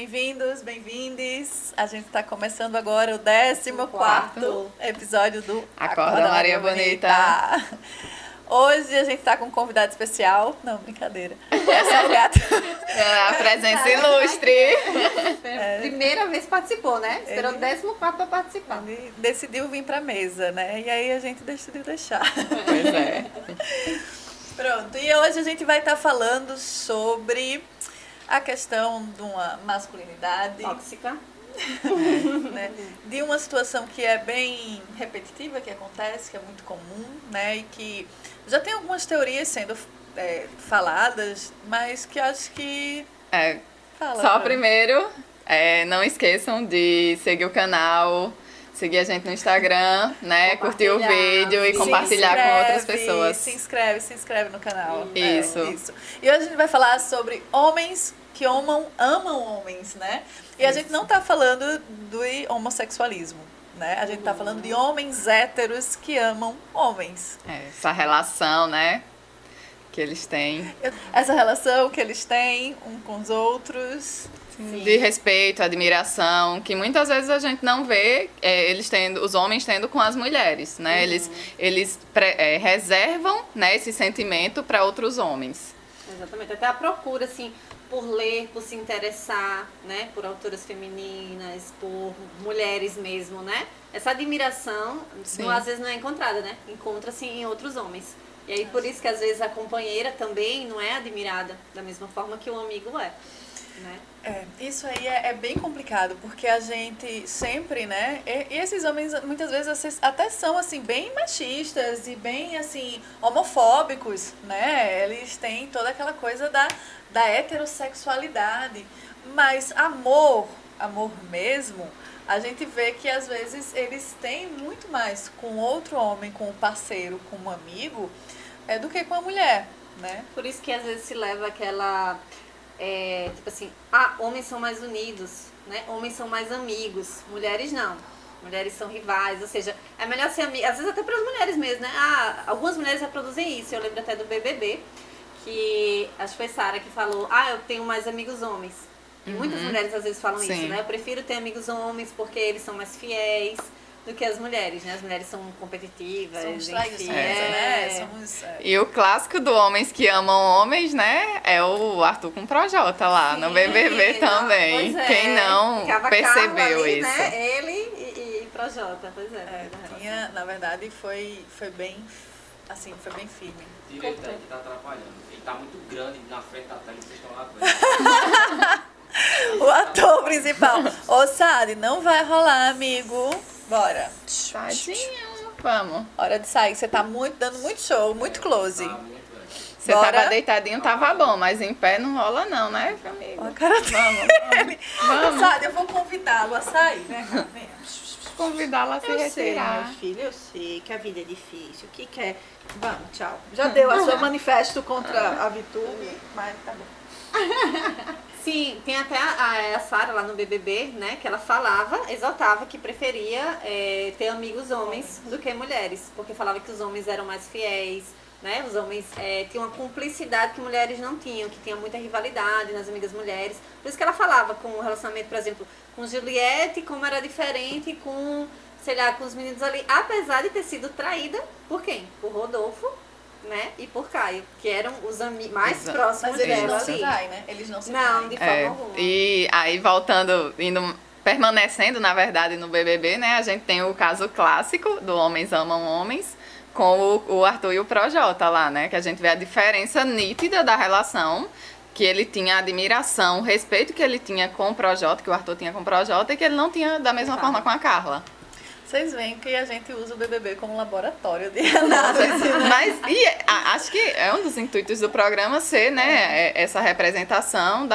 bem-vindos, bem-vindes. A gente está começando agora o 14º episódio do Acorda Maria Bonita. Hoje a gente está com um convidado especial. Não, brincadeira. Essa é a gata. A presença ilustre. Primeira vez participou, né? Esperou o 14º para participar. Ele decidiu vir para a mesa, né? E aí a gente decidiu deixar. Pois é. Pronto, e hoje a gente vai estar falando sobre a questão de uma masculinidade Tóxica. né, de uma situação que é bem repetitiva, que acontece, que é muito comum, né, e que já tem algumas teorias sendo faladas, mas que acho que... Só primeiro, não esqueçam de seguir o canal, seguir a gente no Instagram, né? Curtir o vídeo e compartilhar com outras pessoas. Se inscreve no canal. Isso. Isso. E hoje a gente vai falar sobre homens que amam homens, né? E a gente não tá falando do homossexualismo, né? A gente tá falando de homens héteros que amam homens. Essa relação, né? Que eles têm. Essa relação que eles têm um com os outros. Sim. De respeito, admiração, que muitas vezes a gente não vê os homens tendo com as mulheres, né? Eles reservam, né, esse sentimento para outros homens. Exatamente. Até a procura, assim, por ler, por se interessar, né? Por autoras femininas, por mulheres mesmo, né? Essa admiração, às vezes não é encontrada, né? Encontra-se em outros homens. E aí, por isso que às vezes a companheira também não é admirada da mesma forma que o amigo é. Né? Isso aí é bem complicado, porque a gente sempre, né, e esses homens muitas vezes até são, assim, bem machistas e bem, assim, homofóbicos, né, eles têm toda aquela coisa da heterossexualidade, mas amor mesmo, a gente vê que às vezes eles têm muito mais com outro homem, com o parceiro, com um amigo, do que com a mulher, né. Por isso que às vezes se leva aquela... tipo assim, homens são mais unidos, né? Homens são mais amigos, mulheres não. Mulheres são rivais, ou seja, é melhor ser amiga, às vezes até para as mulheres mesmo, né? Algumas mulheres reproduzem isso, eu lembro até do BBB, que acho que foi Sara que falou, eu tenho mais amigos homens. E muitas mulheres às vezes falam isso, né? Eu prefiro ter amigos homens porque eles são mais fiéis do que as mulheres, né? As mulheres são competitivas, enfim. Né? E o clássico do homens que amam homens, né? É o Arthur com o Projota lá no BBB também. Quem não percebeu ali, isso? Né? Ele e Projota, pois é. Na verdade, foi bem, assim, foi bem firme. O direito aí que tá atrapalhando. Ele tá muito grande na frente da tela e vocês estão lá atrás. O ator principal. Ô, Sadi, não vai rolar, amigo. Bora. Tadinho. Vamos. Hora de sair. Você tá dando muito show, muito close. Tá muito, Você tava deitadinho, tava bom, mas em pé não rola não, né, amigo? A cara dele. Vamos. Sadi, eu vou convidá-lo a sair. Vem cá, vem. Convidá-la a se retirar. Meu filho, eu sei que a vida é difícil. O que quer? Vamos, tchau. Já deu a sua manifesto contra a Vitube, mas tá bom. Sim, tem até a Sara lá no BBB, né, que ela falava, exaltava que preferia ter amigos homens do que mulheres, porque falava que os homens eram mais fiéis, né, os homens tinham uma cumplicidade que mulheres não tinham, que tinha muita rivalidade nas amigas mulheres, por isso que ela falava com o relacionamento, por exemplo, com Juliette, como era diferente com, sei lá, com os meninos ali, apesar de ter sido traída por quem? Por Rodolfo, né? E por Caio, que eram os amigos mais próximos Mas eles dela não se ali. traem, né? Eles não se Não, traem. de forma alguma. E aí permanecendo, na verdade, no BBB, né? A gente tem o caso clássico do Homens Amam Homens, com o Arthur e o Projota lá, né? Que a gente vê a diferença nítida da relação, que ele tinha a admiração, o respeito que ele tinha com o Projota, que o Arthur tinha com o Projota, e que ele não tinha da mesma forma com a Carla. Vocês veem que a gente usa o BBB como laboratório de análise. Mas acho que é um dos intuitos do programa ser, né, essa representação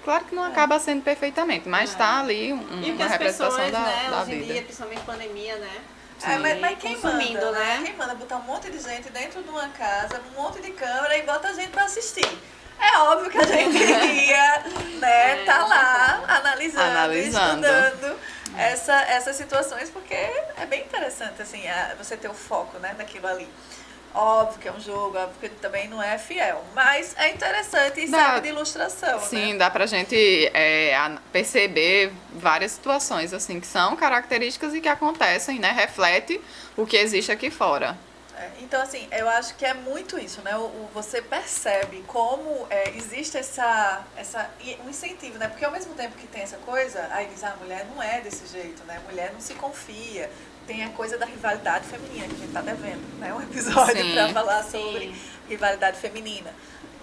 claro que não acaba sendo perfeitamente, mas está ali E que uma as representação pessoas, né, da hoje em vida. dia, principalmente pandemia, né? Mas quem consumindo, manda, né? Quem manda botar um monte de gente dentro de uma casa, um monte de câmera e bota a gente pra assistir? É óbvio que a gente iria, né, tá lá analisando. Estudando essas situações, porque é bem interessante, assim, você ter o foco, né, daquilo ali. Óbvio que é um jogo, óbvio que também não é fiel. Mas é interessante e Dá. serve de ilustração, Sim, né? dá pra gente perceber várias situações, assim, que são características e que acontecem, né? Reflete o que existe aqui fora. Então, assim, eu acho que é muito isso, né? Você percebe como existe um incentivo, né? Porque ao mesmo tempo que tem essa coisa, aí diz, a mulher não é desse jeito, né? A mulher não se confia. Tem a coisa da rivalidade feminina, que a gente tá devendo, né? Um episódio Sim. para falar sobre rivalidade feminina.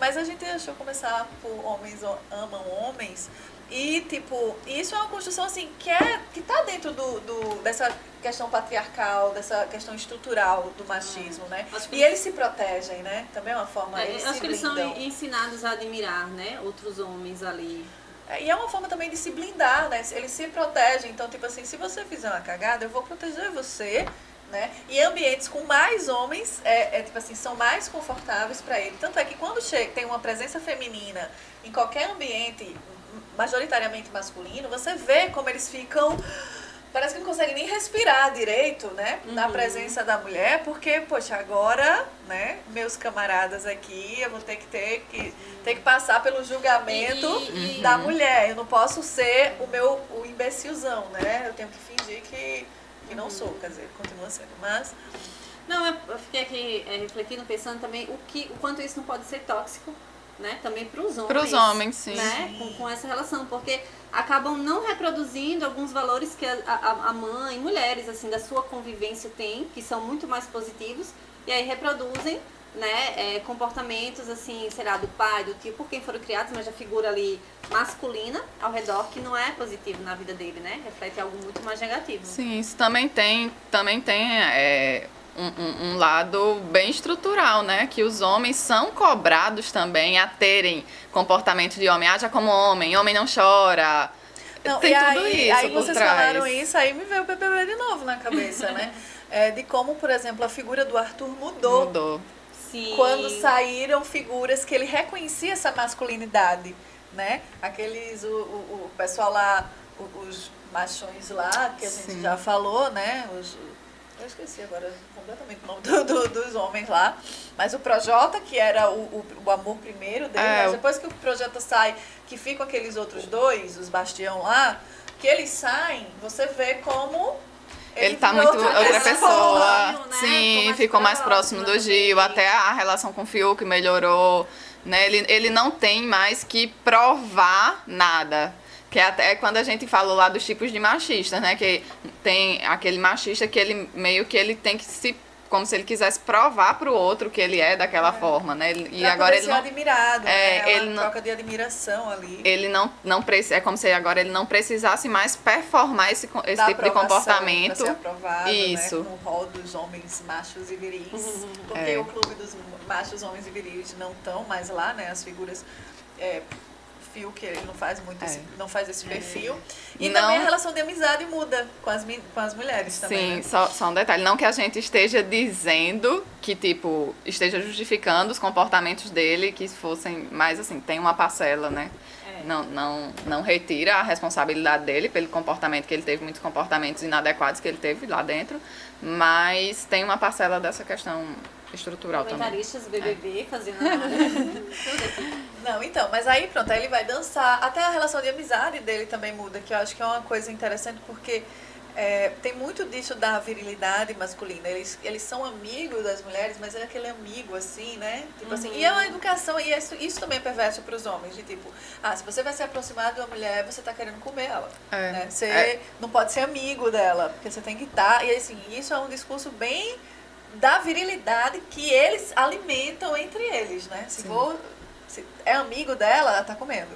Mas a gente achou começar por homens amam homens. E, tipo, isso é uma construção, assim, que tá dentro dessa questão patriarcal, dessa questão estrutural do machismo, né? Acho que E eles se protegem, né? Também é uma forma, eles acho se que eles são blindam. ensinados a admirar, né? Outros homens ali. E é uma forma também de se blindar, né? Eles se protegem. Então, tipo assim, se você fizer uma cagada, eu vou proteger você, né? E ambientes com mais homens, tipo assim, são mais confortáveis para ele. Tanto é que quando tem uma presença feminina em qualquer ambiente majoritariamente masculino, você vê como eles ficam... Parece que não conseguem nem respirar direito, né? Na presença da mulher, porque, poxa, agora, né, meus camaradas aqui, eu vou ter que passar pelo julgamento da mulher. Eu não posso ser o imbecilzão, né? Eu tenho que fingir que não sou, quer dizer, continua sendo. Mas Não, eu fiquei aqui refletindo, pensando também o quanto isso não pode ser tóxico, né? Também para os homens. Para os homens, sim. Né? Com essa relação, porque acabam não reproduzindo alguns valores que a mãe, mulheres, assim, da sua convivência tem, que são muito mais positivos, e aí reproduzem, né, comportamentos, assim, sei lá, do pai, do tio, por quem foram criados, mas a figura ali masculina ao redor, que não é positivo na vida dele, né? Reflete algo muito mais negativo. Sim, isso também tem um lado bem estrutural, né? Que os homens são cobrados também a terem comportamento de homem. Haja como homem não chora. não, Tem e tudo aí, isso aí por vocês trás. falaram isso, aí me veio o PPB de novo na cabeça, né? De como, por exemplo, a figura do Arthur Mudou. Sim. quando saíram figuras que ele reconhecia essa masculinidade, né? Aqueles, o pessoal lá, os machões lá, que a gente Sim. já falou, né? Eu esqueci agora completamente o nome dos homens lá. Mas o Projota, que era o amor primeiro dele, mas depois que o Projota sai, que ficam aqueles outros dois, os Bastião lá, que eles saem, você vê como... Ele tá virou muito outra pessoa. Gil, né? Sim, ficou mais próximo do Gil. Até a relação com o Fiuk melhorou. Né? Ele não tem mais que provar nada. Que é até quando a gente falou lá dos tipos de machistas, né? Que tem aquele machista que ele meio que ele tem que se... Como se ele quisesse provar pro outro que ele é daquela forma, né? E pra agora poder ele ser não... admirado, né? ele É uma não- troca de admiração ali. Ele não precisa... É como se agora ele não precisasse mais performar esse Da tipo de aprovação, comportamento. pra ser aprovado, Isso. né, no rol dos homens machos e viris. Porque É. o clube dos machos, homens e viris não estão mais lá, né? As figuras... que ele não faz muito não faz esse perfil. E Não- também a relação de amizade muda com as mulheres também. Sim, Né? só um detalhe. Não que a gente esteja dizendo que, tipo, esteja justificando os comportamentos dele que fossem, mas assim, tem uma parcela, né? Não retira a responsabilidade dele pelo comportamento que ele teve, muitos comportamentos inadequados que ele teve lá dentro, mas tem uma parcela dessa questão estrutural também. Comentaristas BBB fazendo... Não, então, mas aí pronto, aí ele vai dançar. Até a relação de amizade dele também muda, que eu acho que é uma coisa interessante porque tem muito disso da virilidade masculina. Eles são amigos das mulheres, mas é aquele amigo assim, né? Tipo assim, e é uma educação, e isso também é perverso para os homens, de tipo, se você vai se aproximar de uma mulher, você tá querendo comer ela. Né? Você não pode ser amigo dela, porque você tem que estar. E assim, isso é um discurso bem da virilidade que eles alimentam entre eles, né? Se é amigo dela, ela tá comendo,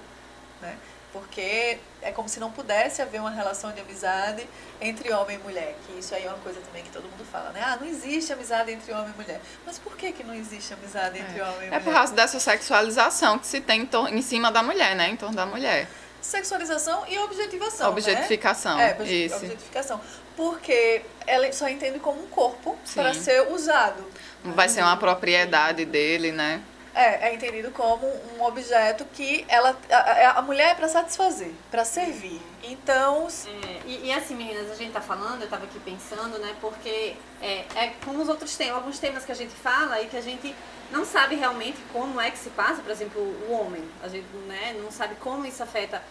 né? Porque é como se não pudesse haver uma relação de amizade entre homem e mulher, que isso aí é uma coisa também que todo mundo fala, né? Não existe amizade entre homem e mulher. Mas por que não existe amizade entre homem e mulher? É por causa dessa sexualização que se tem em cima da mulher, né? Em torno da mulher. Sexualização e objetivação, Objetificação, né? isso. Objetificação. Porque ela só entende como um corpo para ser usado. Vai ser uma propriedade dele, né? É entendido como um objeto que a mulher é para satisfazer, para servir. Então, E assim, meninas, a gente tá falando, eu tava aqui pensando, né, porque é como os outros temas, alguns temas que a gente fala e que a gente não sabe realmente como é que se passa, por exemplo, o homem. A gente, né, não sabe como isso afeta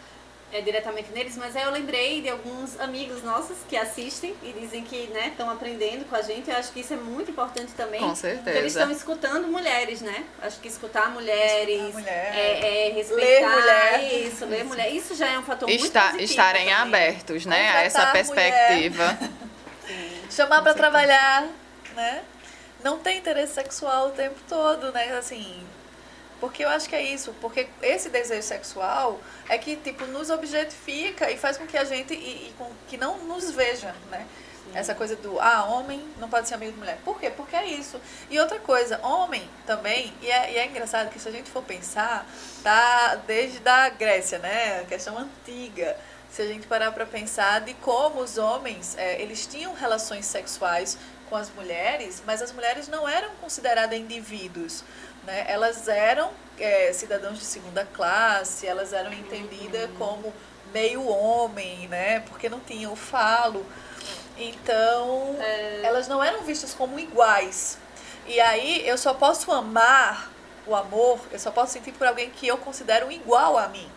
diretamente neles, mas aí eu lembrei de alguns amigos nossos que assistem e dizem que, né, estão aprendendo com a gente. Eu acho que isso é muito importante também. Com certeza. Porque eles estão escutando mulheres, né? Acho que escutar mulheres, Escutar mulher, respeitar ler mulher. isso, ler mulher. Isso já é um fator muito positivo Estarem também. abertos, né, a essa Contratar perspectiva. chamar para trabalhar, né? Não tem interesse sexual o tempo todo, né? Assim, porque eu acho que é isso, porque esse desejo sexual é que, tipo, nos objetifica e faz com que a gente, com que não nos veja, né? Essa coisa do, homem não pode ser amigo de mulher. Por quê? Porque é isso. E outra coisa, homem também, e é engraçado que se a gente for pensar, tá desde a Grécia, né? A questão antiga. Se a gente parar para pensar de como os homens, eles tinham relações sexuais com as mulheres, mas as mulheres não eram consideradas indivíduos, né? Elas eram cidadãos de segunda classe, elas eram entendidas como meio homem, né? Porque não tinham o falo. Então, elas não eram vistas como iguais. E aí, eu só posso amar o amor, eu só posso sentir por alguém que eu considero igual a mim.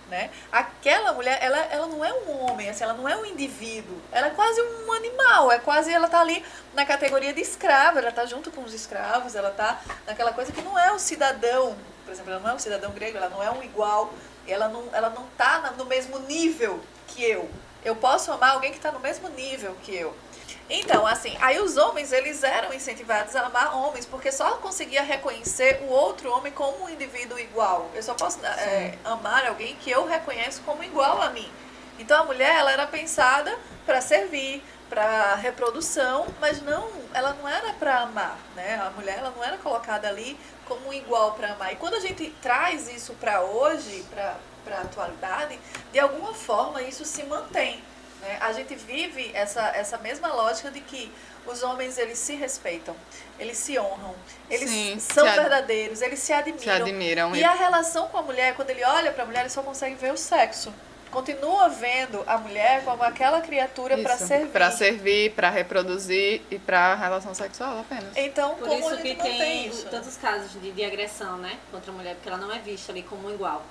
Né? Aquela mulher, ela não é um homem, assim, ela não é um indivíduo, ela é quase um animal, ela tá ali na categoria de escrava, ela tá junto com os escravos, ela tá naquela coisa que não é o cidadão, por exemplo, ela não é um cidadão grego, ela não é um igual, ela não tá no mesmo nível que eu. Eu posso amar alguém que está no mesmo nível que eu. Então, assim, aí os homens, eles eram incentivados a amar homens, porque só conseguia reconhecer o outro homem como um indivíduo igual. Eu só posso amar alguém que eu reconheço como igual a mim. Então, a mulher, ela era pensada para servir, para reprodução, mas ela não era para amar, né? A mulher, ela não era colocada ali como igual para amar. E quando a gente traz isso para hoje, para a atualidade, de alguma forma isso se mantém. A gente vive essa mesma lógica de que os homens, eles se respeitam, eles se honram, eles são verdadeiros, eles se admiram. E a relação com a mulher, quando ele olha para a mulher, ele só consegue ver o sexo. Continua vendo a mulher como aquela criatura para servir. Para servir, para reproduzir e para relação sexual apenas. Então, Por como isso a gente que mantém tem isso? tantos casos de agressão, né, contra a mulher, porque ela não é vista ali como igual,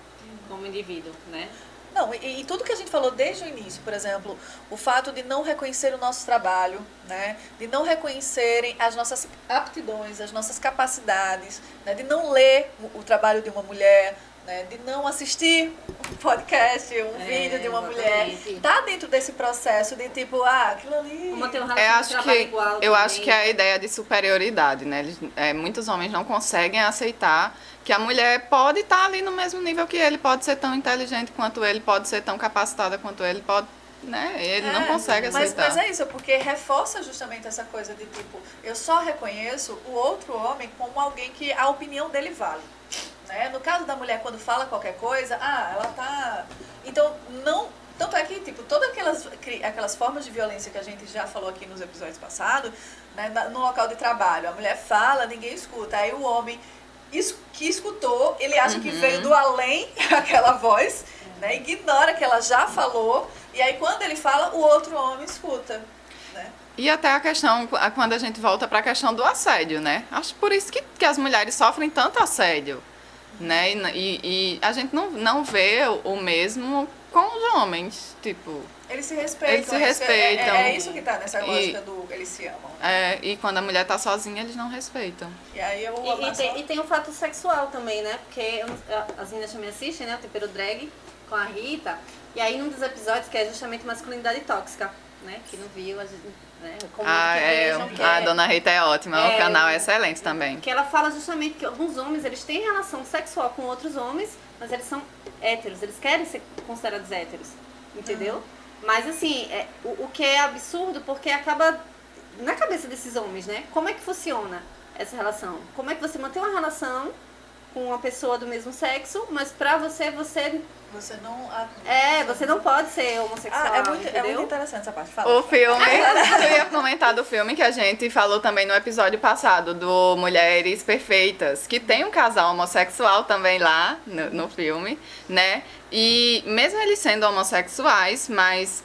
como indivíduo, né? Não, e tudo que a gente falou desde o início, por exemplo, o fato de não reconhecer o nosso trabalho, né, de não reconhecerem as nossas aptidões, as nossas capacidades, né, de não ler o trabalho de uma mulher, né, de não assistir um podcast, um vídeo de uma mulher, tá dentro desse processo de tipo, aquilo ali... Uma ter uma relação de trabalho igual eu acho que é a ideia de superioridade, né? Muitos homens não conseguem aceitar que a mulher pode estar ali no mesmo nível que ele, pode ser tão inteligente quanto ele, pode ser tão capacitada quanto ele, pode, né? Ele não consegue aceitar. Mas é isso, porque reforça justamente essa coisa de tipo, eu só reconheço o outro homem como alguém que a opinião dele vale. Né? No caso da mulher, quando fala qualquer coisa, ela tá... Então, não... Tanto é que, tipo, todas aquelas formas de violência que a gente já falou aqui nos episódios passados, né, no local de trabalho, a mulher fala, ninguém escuta. Aí o homem que escutou, ele acha que veio do além aquela voz, né, ignora que ela já falou, e aí quando ele fala, o outro homem escuta. Né? E até a questão, quando a gente volta para a questão do assédio, né? Acho por isso que as mulheres sofrem tanto assédio, né? E a gente não vê o mesmo com os homens, tipo... Eles se respeitam. Eles se respeitam. É isso que tá nessa lógica do eles se amam. Né? E quando a mulher tá sozinha, eles não respeitam. E aí e tem o fato sexual também, né? Porque as meninas também assistem, né? O Tempero Drag com a Rita. E aí num dos episódios, que é justamente masculinidade tóxica, né? Que não viu, a gente, né? A Dona Rita é ótima, o canal é excelente também. Que ela fala justamente que alguns homens, eles têm relação sexual com outros homens, mas eles são héteros, eles querem ser considerados héteros, entendeu? Mas assim, o que é absurdo, porque acaba na cabeça desses homens, né? Como é que funciona essa relação? Como é que você mantém uma relação com uma pessoa do mesmo sexo, mas pra você Você não... você não pode ser homossexual, é muito entendeu? interessante essa parte. Fala. O filme, eu ia comentar do filme que a gente falou também no episódio passado, do Mulheres Perfeitas, que tem um casal homossexual também lá no filme, né? E mesmo eles sendo homossexuais, mas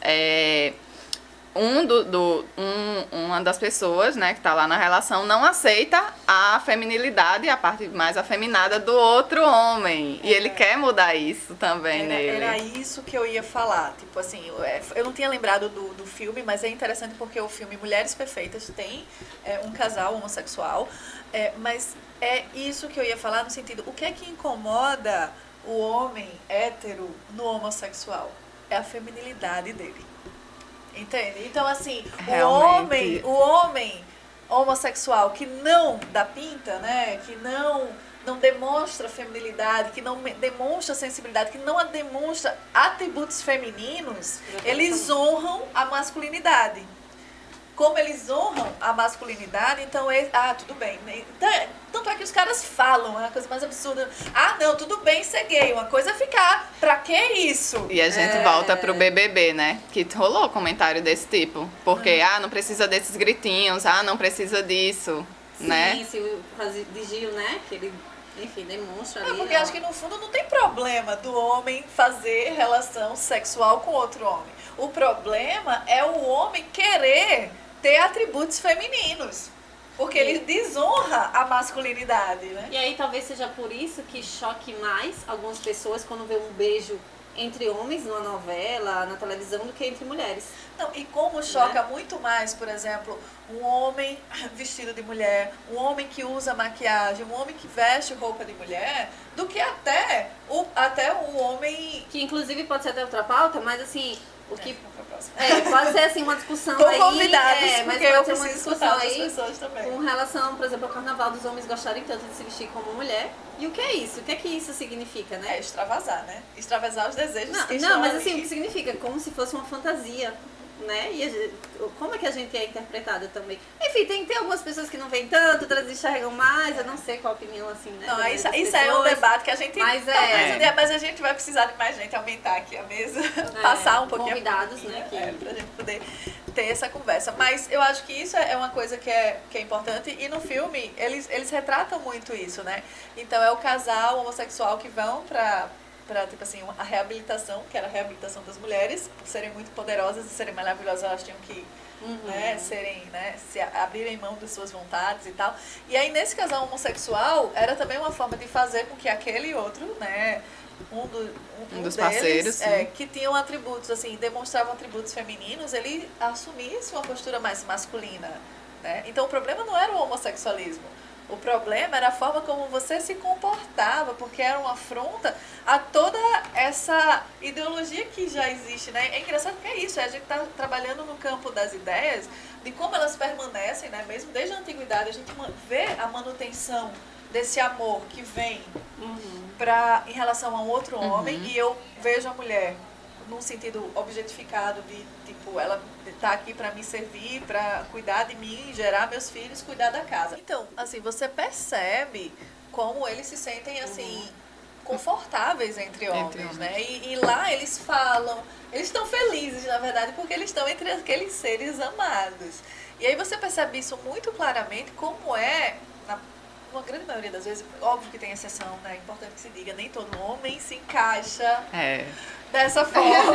uma das pessoas, né, que tá lá na relação não aceita a feminilidade, a parte mais afeminada do outro homem. E ele quer mudar isso também nele. Era isso que eu ia falar. Tipo assim, eu não tinha lembrado do filme, mas é interessante porque o filme Mulheres Perfeitas tem um casal homossexual. Mas é isso que eu ia falar no sentido, o que é que incomoda o homem hétero no homossexual? É a feminilidade dele. Entende? Então, assim, Realmente. o homem homossexual que não dá pinta, né? Que não demonstra feminilidade, que não demonstra sensibilidade, que não demonstra atributos femininos, eles honram a masculinidade. Como eles honram a masculinidade, então tudo bem. Tanto é que os caras falam, é a coisa mais absurda. Não, tudo bem ser gay, uma coisa é ficar. Pra que isso? E a gente volta pro BBB, né? Que rolou comentário desse tipo. Porque, não precisa desses gritinhos, não precisa disso, né? Sim, o caso de Gil, né? Que ele, enfim, demonstra ali. Porque acho que no fundo não tem problema do homem fazer relação sexual com outro homem. O problema é o homem querer ter atributos femininos. Porque ele desonra a masculinidade, né? E aí talvez seja por isso que choque mais algumas pessoas quando vê um beijo entre homens numa novela, na televisão, do que entre mulheres. Não, e como choca muito mais, por exemplo, um homem vestido de mulher, um homem que usa maquiagem, um homem que veste roupa de mulher, do que até o homem... Que inclusive pode ser até outra pauta, mas assim... próxima. Pode ser assim uma discussão Com aí. convidados, Mas porque eu pode ser uma preciso discussão escutar outras aí pessoas também. com relação, por exemplo, ao carnaval dos homens gostarem tanto de se vestir como mulher. E o que é isso? O que é que isso significa, né? Extravasar, né? Extravasar os desejos que estão Não, mas ali. assim, o que significa? Como se fosse uma fantasia, né? E como é que a gente é interpretada também? Enfim, tem algumas pessoas que não veem tanto, outras enxergam mais, eu não sei qual a opinião, assim, né? Não, isso das é um pessoas. debate que a gente... Mas mas a gente vai precisar de mais gente, aumentar aqui a mesa, passar um pouquinho. Convidados, né? Pra gente poder ter essa conversa. Mas eu acho que isso é uma coisa que é importante. E no filme, eles retratam muito isso, né? Então é o casal homossexual que vão pra tipo assim, a reabilitação, que era a reabilitação das mulheres, por serem muito poderosas e serem maravilhosas, elas tinham que se abrirem mão das suas vontades e tal. E aí, nesse casal homossexual, era também uma forma de fazer com que aquele outro, né, um dos deles, parceiros, que tinham atributos, assim, demonstravam atributos femininos, ele assumisse uma postura mais masculina, né? Então, o problema não era o homossexualismo. O problema era a forma como você se comportava, porque era uma afronta a toda essa ideologia que já existe, né? É engraçado que é isso, a gente está trabalhando no campo das ideias, de como elas permanecem, né? Mesmo desde a antiguidade, a gente vê a manutenção desse amor que vem em relação a um outro homem, e eu vejo a mulher num sentido objetificado de, tipo, ela tá aqui para me servir, para cuidar de mim, gerar meus filhos, cuidar da casa. Então, assim, você percebe como eles se sentem, assim, confortáveis entre homens, né? E lá eles falam, eles estão felizes, na verdade, porque eles estão entre aqueles seres amados. E aí você percebe isso muito claramente, como uma grande maioria das vezes, óbvio que tem exceção, né? É importante que se diga, nem todo homem se encaixa dessa forma.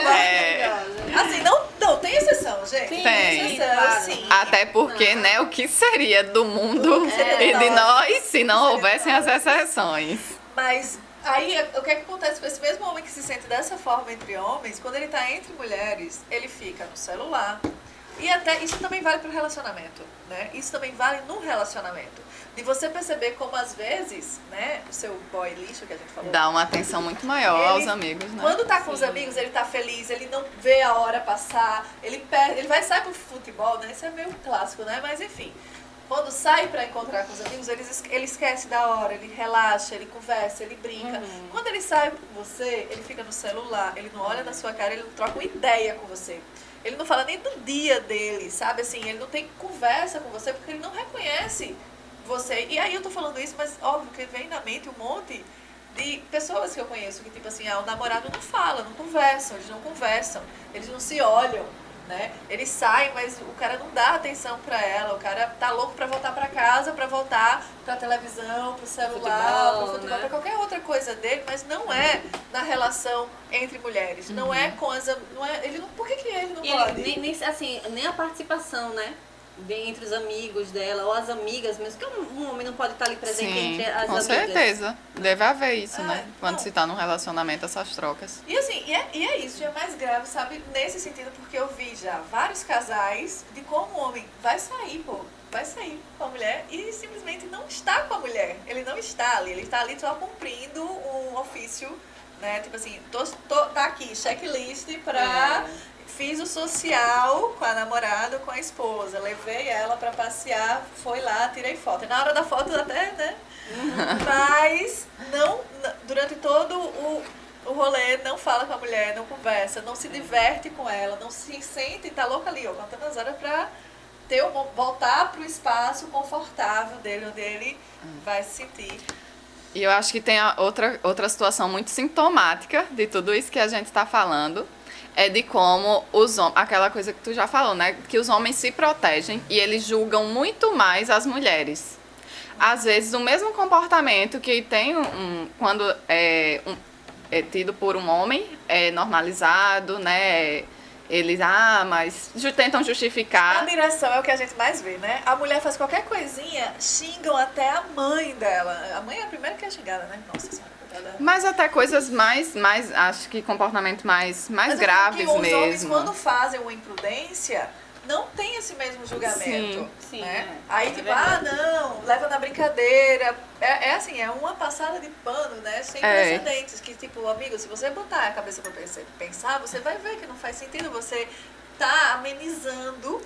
Assim, não tem exceção, gente. Tem. Exceção, Claro. sim. Até porque, né, o que seria do mundo e de nós se não houvessem as exceções? Mas aí, o que acontece com esse mesmo homem que se sente dessa forma entre homens, quando ele tá entre mulheres, ele fica no celular. E até, isso também vale pro relacionamento, né? Isso também vale no relacionamento. De você perceber como, às vezes, né, o seu boy lixo, que a gente falou... Dá uma atenção muito maior aos amigos, né? Quando tá com os amigos, ele tá feliz, ele não vê a hora passar, ele sai pro futebol, né? Isso é meio clássico, né? Mas, enfim... Quando sai para encontrar com os amigos, ele esquece da hora, ele relaxa, ele conversa, ele brinca. Quando ele sai com você, ele fica no celular, ele não olha na sua cara, ele não troca uma ideia com você. Ele não fala nem do dia dele, sabe? Assim, ele não tem conversa com você porque ele não reconhece você... E aí eu tô falando isso, mas óbvio que vem na mente um monte de pessoas que eu conheço que, tipo assim, o namorado não fala, não conversam, eles não se olham, né? Eles saem, mas o cara não dá atenção pra ela, o cara tá louco pra voltar pra casa, pra voltar pra televisão, pro celular, pro futebol, né? pra qualquer outra coisa dele, mas não é na relação entre mulheres, não é com as... Não é, ele não, por que ele não E pode? ele, nem a participação, né? Entre os amigos dela, ou as amigas mesmo, que um homem não pode estar ali presente Sim, entre as com amigas. certeza. Deve haver isso, né? Quando não. se tá num relacionamento, essas trocas. E assim, e é isso, e é mais grave, sabe, nesse sentido, porque eu vi já vários casais de como o homem vai sair com a mulher e simplesmente não está com a mulher. Ele não está ali, ele está ali só cumprindo um ofício, né? Tipo assim, tá aqui, checklist pra... Fiz o social com a namorada, com a esposa. Levei ela pra passear, foi lá, tirei foto. E na hora da foto até, né? Mas não, durante todo o rolê, não fala com a mulher, não conversa, não se diverte com ela, não se sente, tá louca ali, ó, contando as horas pra voltar pro espaço confortável dele, onde ele vai se sentir. E eu acho que tem outra situação muito sintomática de tudo isso que a gente está falando, é de como os homens, aquela coisa que tu já falou, né? Que os homens se protegem e eles julgam muito mais as mulheres. Às vezes, o mesmo comportamento que tem quando é tido por um homem é normalizado, né? Eles, mas tentam justificar. A admiração é o que a gente mais vê, né? A mulher faz qualquer coisinha, xingam até a mãe dela. A mãe é a primeira que é xingada, né? Nossa Senhora. Mas até coisas mais acho que comportamentos mais graves os mesmo. homens, quando fazem uma imprudência, não tem esse mesmo julgamento. Sim, né? é. Aí, É tipo, verdade. não, leva na brincadeira. É assim, é uma passada de pano, né? Sem precedentes. Que, tipo, amigo, se você botar a cabeça pra pensar, você vai ver que não faz sentido. Você tá amenizando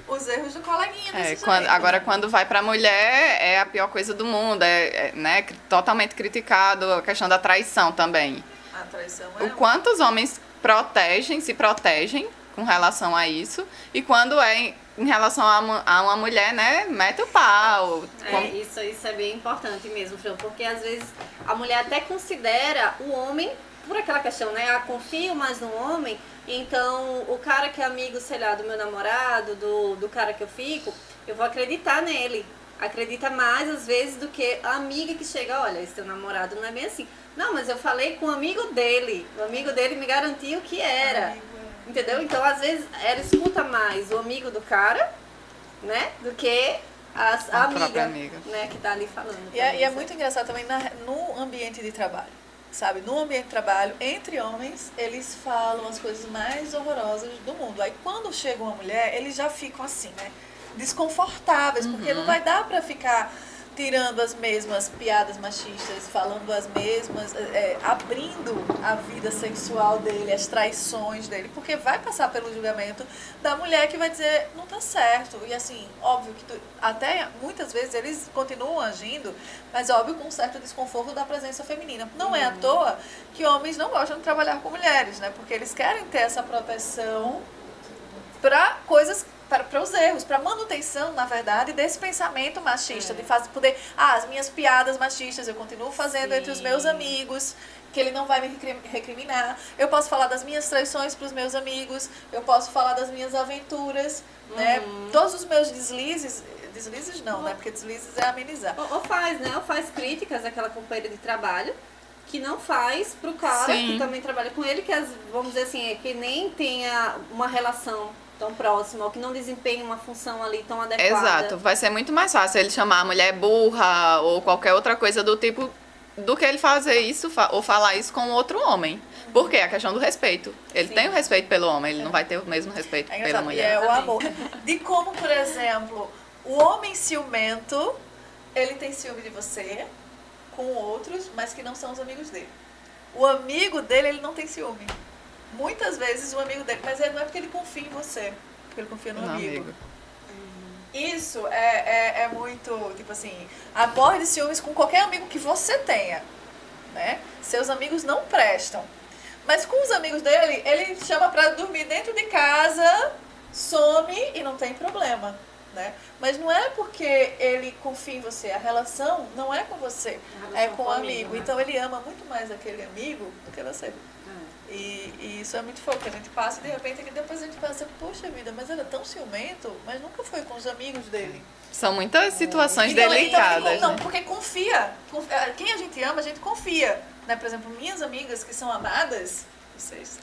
os erros do coleguinha desse jeito. Agora, quando vai pra mulher, é a pior coisa do mundo. Né, totalmente criticado a questão da traição também. A traição O quanto os homens se protegem com relação a isso. E quando em relação a uma mulher, né, mete o pau. Isso é bem importante mesmo, Fran, porque às vezes a mulher até considera o homem, por aquela questão, né, confio mais no homem, então o cara que é amigo, sei lá, do meu namorado, do cara que eu fico, eu vou acreditar nele. Acredita mais às vezes do que a amiga que chega, olha, esse teu namorado não é bem assim. Não, mas eu falei com o amigo dele me garantiu que era. Entendeu? Então, às vezes, ela escuta mais o amigo do cara, né? Do que a própria amiga, né? Que tá ali falando. E é muito engraçado também no ambiente de trabalho. Sabe? No ambiente de trabalho, entre homens, eles falam as coisas mais horrorosas do mundo. Aí, quando chega uma mulher, eles já ficam assim, né? Desconfortáveis, porque não vai dar pra ficar tirando as mesmas piadas machistas, falando as mesmas, abrindo a vida sexual dele, as traições dele, porque vai passar pelo julgamento da mulher que vai dizer, não tá certo. E assim, óbvio que até muitas vezes eles continuam agindo, mas óbvio com um certo desconforto da presença feminina. Não é à toa que homens não gostam de trabalhar com mulheres, né? Porque eles querem ter essa proteção para coisas, para os erros, para manutenção, na verdade, desse pensamento machista, de poder, as minhas piadas machistas eu continuo fazendo entre os meus amigos, que ele não vai me recriminar. Eu posso falar das minhas traições para os meus amigos, eu posso falar das minhas aventuras, né? Todos os meus deslizes não, né? Porque deslizes é amenizar. Ou faz críticas àquela companheira de trabalho, que não faz pro cara que também trabalha com ele, que vamos dizer assim, que nem tenha uma relação tão próxima, ou que não desempenha uma função ali tão adequada. Exato, vai ser muito mais fácil ele chamar a mulher burra ou qualquer outra coisa do tipo, do que ele fazer isso ou falar isso com outro homem. Por quê? A questão do respeito. Ele tem o respeito pelo homem, ele não vai ter o mesmo respeito pela mulher. É o amor. De como, por exemplo, o homem ciumento, ele tem ciúme de você com outros, mas que não são os amigos dele. O amigo dele, ele não tem ciúme. Muitas vezes o amigo dele, mas não é porque ele confia em você, porque ele confia no amigo. Isso é muito, tipo assim, amor de ciúmes com qualquer amigo que você tenha, né? Seus amigos não prestam. Mas com os amigos dele, ele chama pra dormir dentro de casa, some e não tem problema. né? Mas não é porque ele confia em você, a relação não é com você, é com o amigo. né? Então ele ama muito mais aquele amigo do que você. E isso é muito fogo, que a gente passa e de repente depois a gente pensa, poxa vida, mas era tão ciumento, mas nunca foi com os amigos dele. São muitas situações Então, delicadas. não, né? porque confia. Quem a gente ama, a gente confia. Né? Por exemplo, minhas amigas que são amadas, vocês,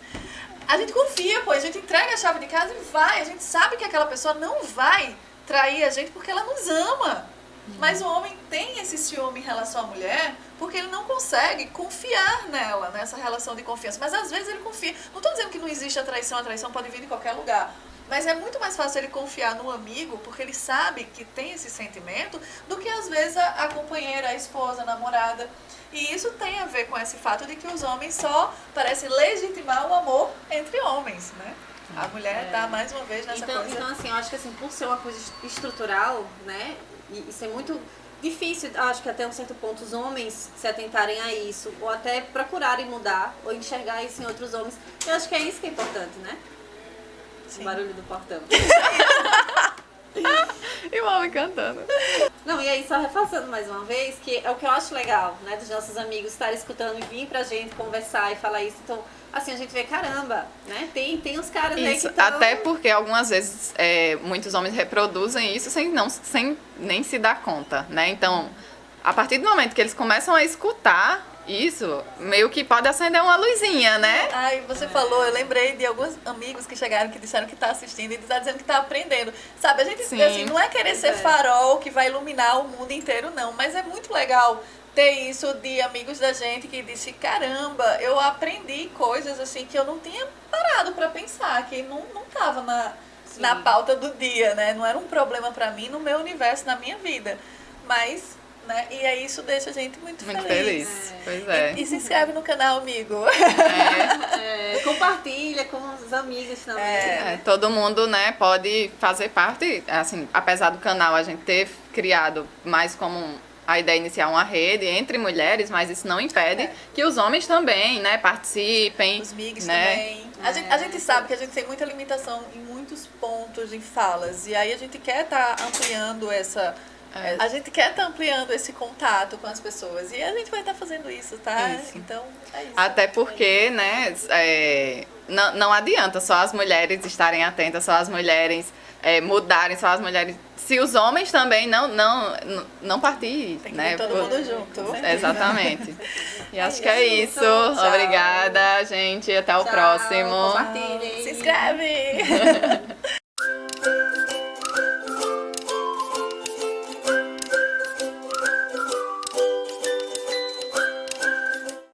a gente confia, pô, a gente entrega a chave de casa e vai. A gente sabe que aquela pessoa não vai trair a gente porque ela nos ama. Mas o homem tem esse ciúme em relação à mulher porque ele não consegue confiar nela, nessa relação de confiança. Mas às vezes ele confia. Não estou dizendo que não existe a traição pode vir de qualquer lugar. Mas é muito mais fácil ele confiar no amigo, porque ele sabe que tem esse sentimento, do que às vezes a companheira, a esposa, a namorada. E isso tem a ver com esse fato de que os homens só parecem legitimar o amor entre homens, né? A mulher está mais uma vez nessa coisa. Então, assim, eu acho que assim, por ser uma coisa estrutural, né, e ser muito difícil, acho que até um certo ponto, os homens se atentarem a isso, ou até procurarem mudar, ou enxergar isso em outros homens. Eu acho que é isso que é importante, né? Sim. O barulho do portão. E o homem cantando. Não, e aí só reforçando mais uma vez, que é o que eu acho legal, né, dos nossos amigos estarem escutando e vir pra gente conversar e falar isso. Então, assim, a gente vê, caramba, né, tem uns caras aí que Isso, estão... até porque algumas vezes muitos homens reproduzem isso sem nem se dar conta, né? Então, a partir do momento que eles começam a escutar isso, meio que pode acender uma luzinha, né? Ai, você falou, eu lembrei de alguns amigos que chegaram que disseram que tá assistindo e tá dizendo que tá aprendendo. Sabe, a gente, Sim. assim, não é querer ser farol que vai iluminar o mundo inteiro, não. Mas é muito legal ter isso de amigos da gente que disse, caramba, eu aprendi coisas assim que eu não tinha parado pra pensar, que não tava na pauta do dia, né? Não era um problema pra mim, no meu universo, na minha vida. Mas... né? E aí isso deixa a gente muito feliz. Pois é. E se inscreve no canal, amigo. Compartilha com os amigos também. Todo mundo, né, pode fazer parte, assim, apesar do canal a gente ter criado mais como a ideia inicial uma rede entre mulheres, mas isso não impede que os homens também, né, participem. Os migs né? também. A gente sabe que a gente tem muita limitação em muitos pontos, em falas. E aí a gente quer estar ampliando essa... A gente quer estar ampliando esse contato com as pessoas. E a gente vai estar fazendo isso, tá? Isso. Então, é isso. Até porque, né, não adianta só as mulheres estarem atentas, só as mulheres mudarem, só as mulheres... Se os homens também não partirem, Tem que né? vir todo mundo junto. Exatamente. E acho que é isso. Tchau. Obrigada, gente. Até o Tchau, próximo. compartilhem. Se inscreve!